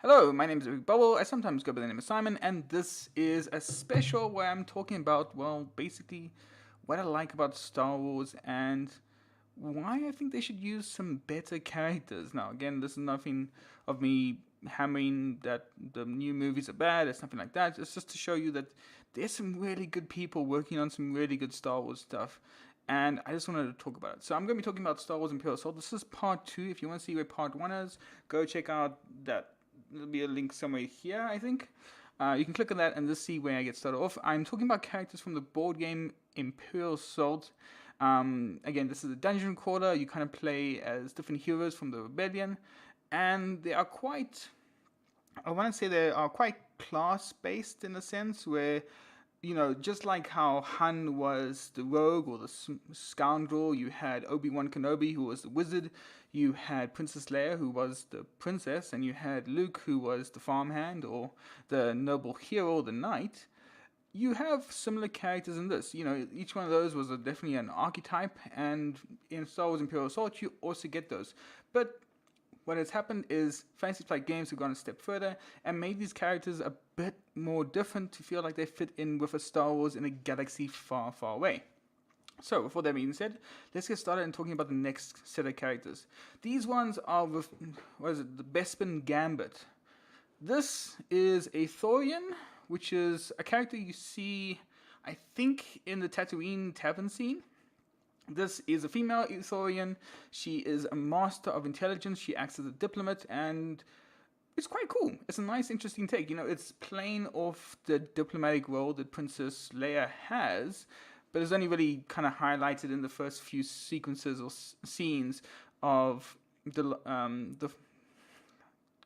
Hello, my name is Eric Bubble. I sometimes go by the name of Simon, and this is a special where I'm talking about, well, basically what I like about Star Wars and why I think they should use some better characters. Now, again, this is nothing of me hammering that the new movies are bad. It's nothing like that. It's just to show you that there's some really good people working on some really good Star Wars stuff. And I just wanted to talk about it. So I'm going to be talking about Star Wars Imperial Assault. This is part 2. If you want to see where part 1 is, go check out that. There'll be a link somewhere here, I think. You can click on that and just see where I get started off. I'm talking about characters from the board game Imperial Assault. Again, this is a dungeon crawler. You kind of play as different heroes from the rebellion, and they are quite. I want to say they are quite class-based in a sense, where just like how Han was the rogue or the scoundrel, you had Obi-Wan Kenobi, who was the wizard, you had Princess Leia, who was the princess, and you had Luke, who was the farmhand or the noble hero, the knight. You have similar characters in this. Each one of those was definitely an archetype, and in Star Wars Imperial Assault, you also get those. But what has happened is Fantasy Flight Games have gone a step further and made these characters a bit more different to feel like they fit in with a Star Wars in a galaxy far, far away. So, before that being said, let's get started in talking about the next set of characters. These ones are with, the Bespin Gambit. This is a Thorian, which is a character you see, I think, in the Tatooine tavern scene. This is a female Ithorian. She is a master of intelligence. She acts as a diplomat, and it's quite cool. It's a nice, interesting take. It's playing off the diplomatic role that Princess Leia has, but it's only really kind of highlighted in the first few sequences or scenes of the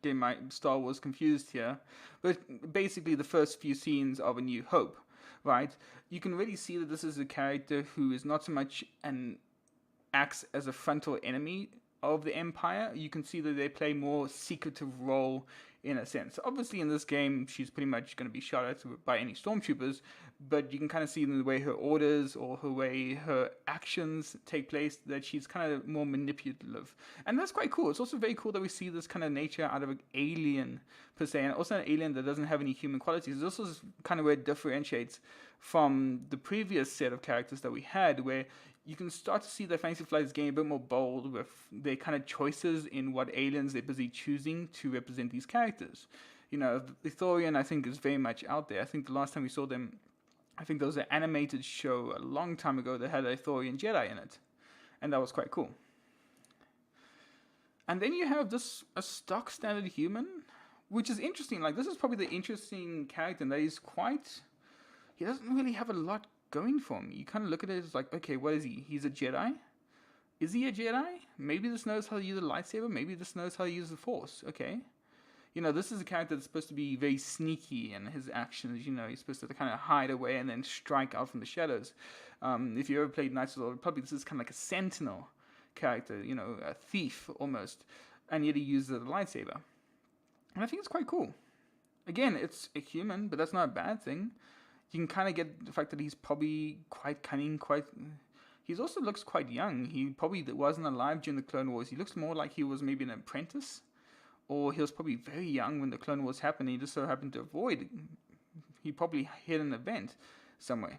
getting my Star Wars confused here, but basically the first few scenes of A New Hope, right? You can really see that this is a character who is not so much an acts as a frontal enemy of the Empire. You can see that they play more secretive role in a sense. Obviously, in this game, she's pretty much going to be shot at by any stormtroopers, but you can kind of see in the way her orders or her way her actions take place that she's kind of more manipulative. And that's quite cool. It's also very cool that we see this kind of nature out of an alien, per se, and also an alien that doesn't have any human qualities. This is kind of where it differentiates from the previous set of characters that we had, where you can start to see that Fantasy Flight is getting a bit more bold with their kind of choices in what aliens they're busy choosing to represent these characters. The Thorian, I think, is very much out there. I think the last time we saw them, I think there was an animated show a long time ago that had a Thorian Jedi in it, and that was quite cool. And then you have a stock standard human, which is interesting. Like, this is probably the interesting character, and that he doesn't really have a lot going for him. You kind of look at it as like, okay, what is he? He's a Jedi? Is he a Jedi? Maybe this knows how to use a lightsaber. Maybe this knows how to use the Force. Okay. This is a character that's supposed to be very sneaky in his actions. He's supposed to kind of hide away and then strike out from the shadows. If you ever played Knights of the Old Republic, this is kind of like a sentinel character, a thief almost. And yet he uses a lightsaber. And I think it's quite cool. Again, it's a human, but that's not a bad thing. You can kind of get the fact that he's probably quite cunning, he also looks quite young. He probably wasn't alive during the Clone Wars. He looks more like he was maybe an apprentice, or he was probably very young when the Clone Wars happened. And he just so happened to avoid. He probably hit an event somewhere.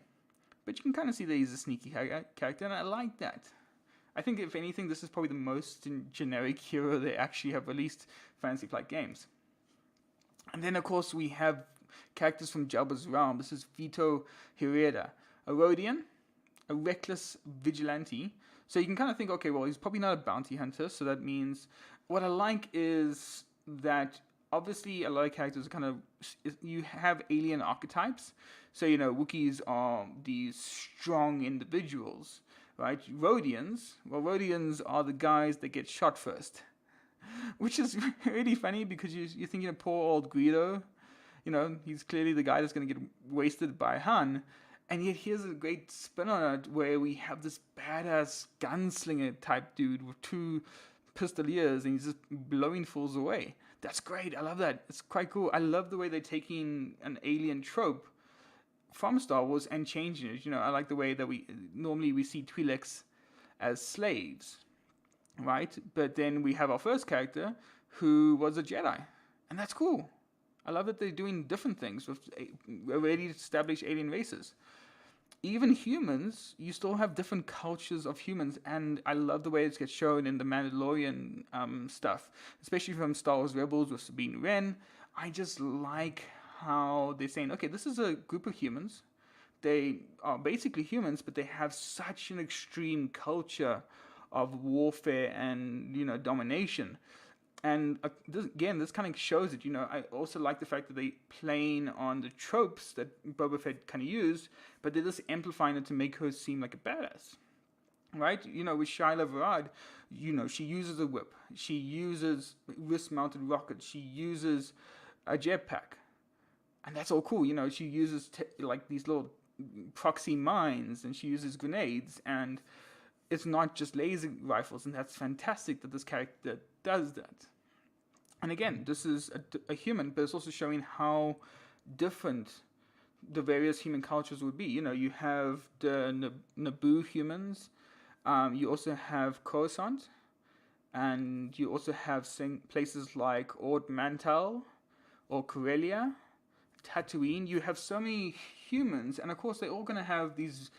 But you can kind of see that he's a sneaky character, and I like that. I think, if anything, this is probably the most generic hero they actually have released Fantasy Flight Games. And then, of course, we have characters from Jabba's realm. This is Vito Herrera, a Rodian, a reckless vigilante. So you can kind of think, okay, well, he's probably not a bounty hunter, so that means what I like is that obviously a lot of characters are kind of, you have alien archetypes. So, Wookiees are these strong individuals, right? Rodians are the guys that get shot first, which is really funny because you're thinking of poor old Guido. He's clearly the guy that's going to get wasted by Han. And yet here's a great spin on it where we have this badass gunslinger type dude with 2 pistoliers and he's just blowing fools away. That's great. I love that. It's quite cool. I love the way they're taking an alien trope from Star Wars and changing it. I like the way that we see Twi'leks as slaves, right? But then we have our first character who was a Jedi. and that's cool. I love that they're doing different things with already established alien races. Even humans, you still have different cultures of humans, and I love the way it gets shown in the Mandalorian stuff, especially from Star Wars Rebels with Sabine Wren. I just like how they're saying, okay, this is a group of humans. They are basically humans, but they have such an extreme culture of warfare and domination. And this kind of shows it. I also like the fact that they playing on the tropes that Boba Fett kind of used, but they're just amplifying it to make her seem like a badass, right? With Shyla Varad, she uses a whip, she uses wrist-mounted rockets, she uses a jetpack, and that's all cool. She uses like these little proxy mines, and she uses grenades, and it's not just laser rifles, and that's fantastic that this character does that. And again, this is a human, but it's also showing how different the various human cultures would be. You have the Naboo humans, you also have Coruscant, and you also have places like Ord Mantell or Corellia, Tatooine. You have so many humans, and of course, they're all going to have these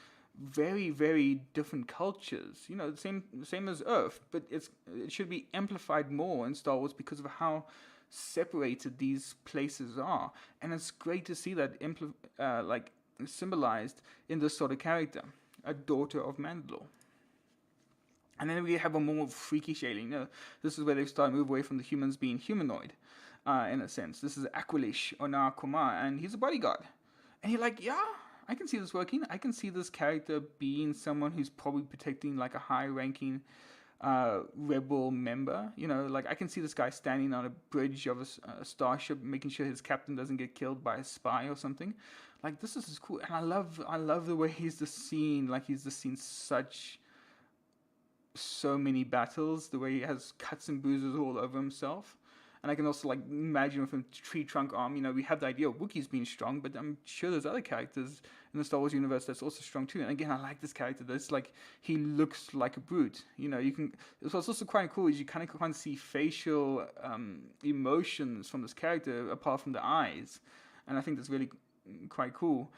very, very different cultures. The same as Earth, but it should be amplified more in Star Wars because of how separated these places are, and it's great to see that like symbolized in this sort of character, a daughter of Mandalore. And then we have a more freakish alien. This is where they start to move away from the humans being humanoid, in a sense. This is Aqualish Onar Kumar, and he's a bodyguard, and you're like, yeah, I can see this working. I can see this character being someone who's probably protecting like a high-ranking rebel member. Like I can see this guy standing on a bridge of a starship, making sure his captain doesn't get killed by a spy or something. Like this is cool, and I love the way he's just seen. Like he's just seen so many battles. The way he has cuts and bruises all over himself. And I can also like imagine with a tree trunk arm. We have the idea of Wookiees being strong, but I'm sure there's other characters in the Star Wars universe that's also strong too. And again, I like this character. That's like he looks like a brute. You can. What's also quite cool is you kind of see facial emotions from this character apart from the eyes, and I think that's really quite cool.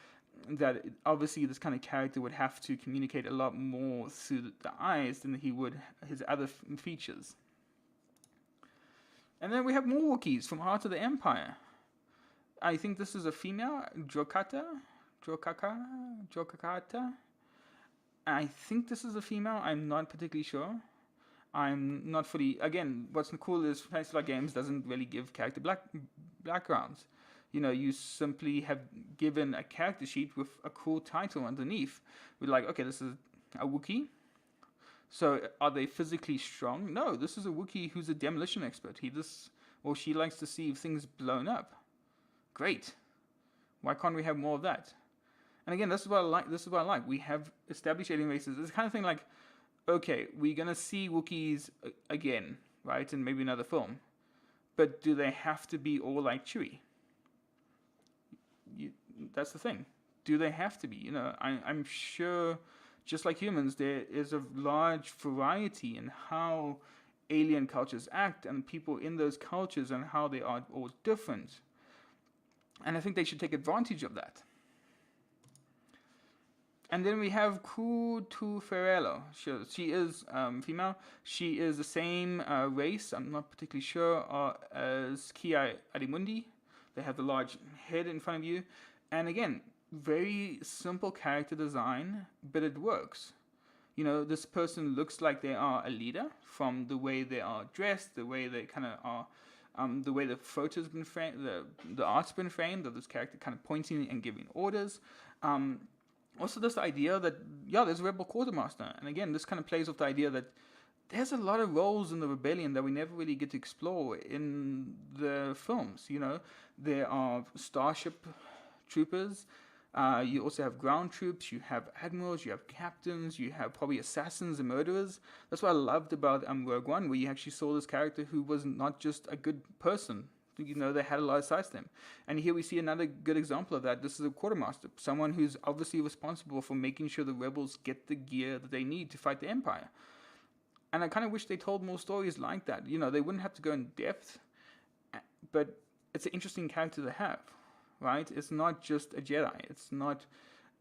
That obviously this kind of character would have to communicate a lot more through the eyes than he would his other features. And then we have more Wookiees from Heart of the Empire. I think this is a female, Drokata. I think this is a female. I'm not particularly sure. I'm not fully. Again, what's cool is Fantasy Flight Games doesn't really give character backgrounds. You simply have given a character sheet with a cool title underneath. We're like, okay, this is a Wookiee. So are they physically strong? No, this is a Wookiee who's a demolition expert. She likes to see things blown up. Great. Why can't we have more of that? And again, this is what I like. We have established alien races. It's the kind of thing like, okay, we're gonna see Wookiees again, right? In maybe another film. But do they have to be all like Chewie? That's the thing. Do they have to be? I'm sure. Just like humans, there is a large variety in how alien cultures act and people in those cultures and how they are all different. And I think they should take advantage of that. And then we have Kutu Ferrello. She is female. She is the same race, I'm not particularly sure, as Kia Adimundi. They have the large head in front of you. And again, very simple character design, but it works. This person looks like they are a leader from the way they are dressed, the way they kind of are, the way the photo's been framed, the art's been framed of this character kind of pointing and giving orders. Also, this idea that, there's a rebel quartermaster. And again, this kind of plays off the idea that there's a lot of roles in the rebellion that we never really get to explore in the films. There are starship troopers. You also have ground troops, you have admirals, you have captains, you have probably assassins and murderers. That's what I loved about Rogue One, where you actually saw this character who was not just a good person. They had a lot of sides to them. And here we see another good example of that. This is a quartermaster, someone who's obviously responsible for making sure the rebels get the gear that they need to fight the Empire. And I kind of wish they told more stories like that. They wouldn't have to go in depth, but it's an interesting character to have, right? It's not just a Jedi. It's not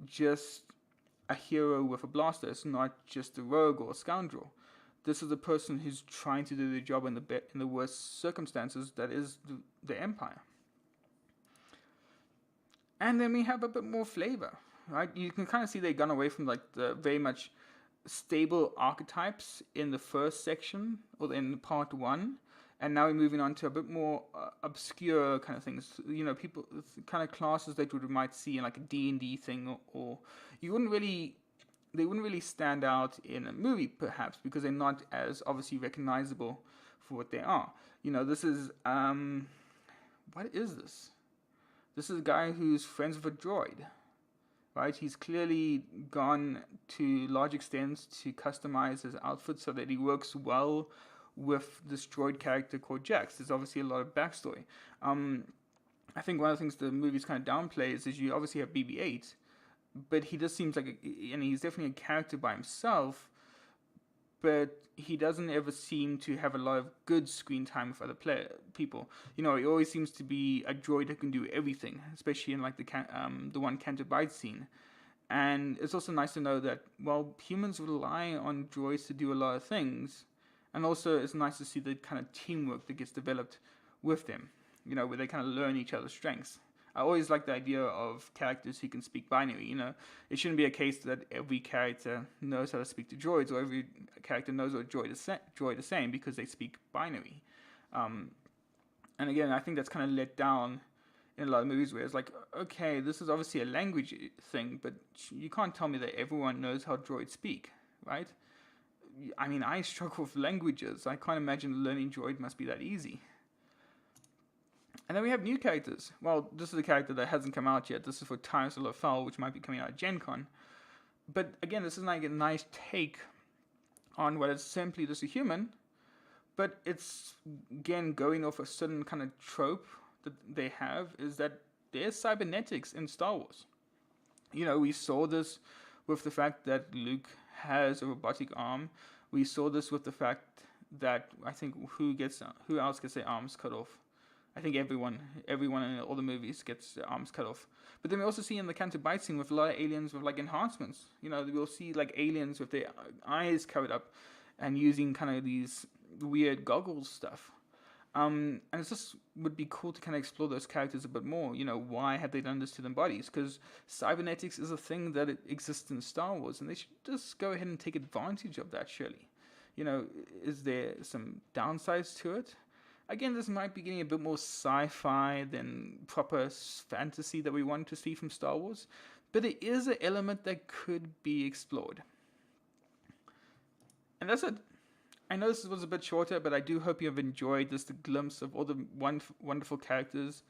just a hero with a blaster. It's not just a rogue or a scoundrel. This is a person who's trying to do their job in the worst circumstances, that is the Empire. And then we have a bit more flavor, right? You can kind of see they've gone away from like the very much stable archetypes in the first section or in part one, and now we're moving on to a bit more obscure kind of things. You know, people kind of classes that you might see in like a D&D thing, or they wouldn't really stand out in a movie perhaps because they're not as obviously recognizable for what they are. You know, this is what is this? This is a guy who's friends with a droid, right? He's clearly gone to large extents to customize his outfit so that he works well with this droid character called Jax. There's obviously a lot of backstory. I think one of the things the movies kind of downplays is you obviously have BB-8, but he just seems like, and he's definitely a character by himself, but he doesn't ever seem to have a lot of good screen time with other people. You know, he always seems to be a droid that can do everything, especially in like the one Canto Bight scene. And it's also nice to know that, well, humans rely on droids to do a lot of things, and also it's nice to see the kind of teamwork that gets developed with them, you know, where they kind of learn each other's strengths. I always like the idea of characters who can speak binary. You know, it shouldn't be a case that every character knows how to speak to droids, or every character knows what droid is saying because they speak binary. And again, I think that's kind of let down in a lot of movies where it's like, okay, this is obviously a language thing, but you can't tell me that everyone knows how droids speak, right? I mean, I struggle with languages. I can't imagine learning droid must be that easy. And then we have new characters. Well, this is a character that hasn't come out yet. This is for Tyrus of Lothal, which might be coming out at Gen Con. But again, this is like a nice take on what is simply just a human, but it's, again, going off a certain kind of trope that they have, is that there's cybernetics in Star Wars. You know, we saw this with the fact that Luke has a robotic arm. We saw this with the fact that, I think, who else gets their arms cut off? I think everyone in all the movies gets their arms cut off. But then we also see in the Canto Bight scene with a lot of aliens with like enhancements. You know, we'll see like aliens with their eyes covered up and using kind of these weird goggles stuff. And it just would be cool to kind of explore those characters a bit more. You know, why have they done this to their bodies? Because cybernetics is a thing that exists in Star Wars, and they should just go ahead and take advantage of that, surely. You know, is there some downsides to it? Again, this might be getting a bit more sci-fi than proper fantasy that we want to see from Star Wars, but it is an element that could be explored. And that's it. I know this was a bit shorter, but I do hope you have enjoyed just a glimpse of all the wonderful characters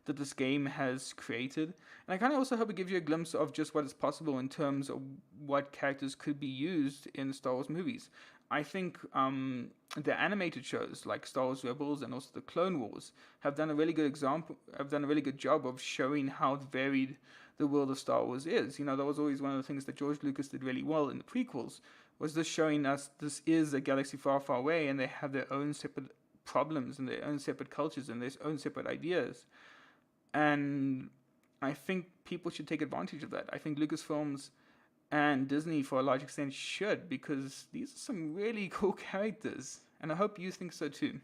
that this game has created. And I kind of also hope it gives you a glimpse of just what is possible in terms of what characters could be used in Star Wars movies. I think the animated shows like Star Wars Rebels and also the Clone Wars have done a really good job of showing how varied the world of Star Wars is. You know, that was always one of the things that George Lucas did really well in the prequels, was this showing us this is a galaxy far, far away, and they have their own separate problems and their own separate cultures and their own separate ideas. And I think people should take advantage of that. I think Lucasfilms and Disney, for a large extent, should, because these are some really cool characters, and I hope you think so too.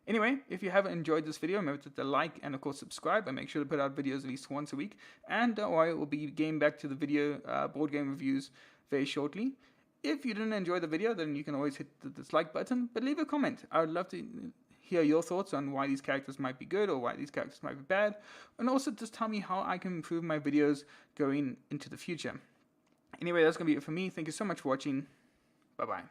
Anyway, if you haven't enjoyed this video, remember to hit the like and of course subscribe. I make sure to put out videos at least once a week, and don't worry, we'll be getting back to the video board game reviews very shortly. If you didn't enjoy the video, then you can always hit the dislike button, but leave a comment. I would love to hear your thoughts on why these characters might be good or why these characters might be bad, and also just tell me how I can improve my videos going into the future. Anyway, that's going to be it for me. Thank you so much for watching. Bye-bye.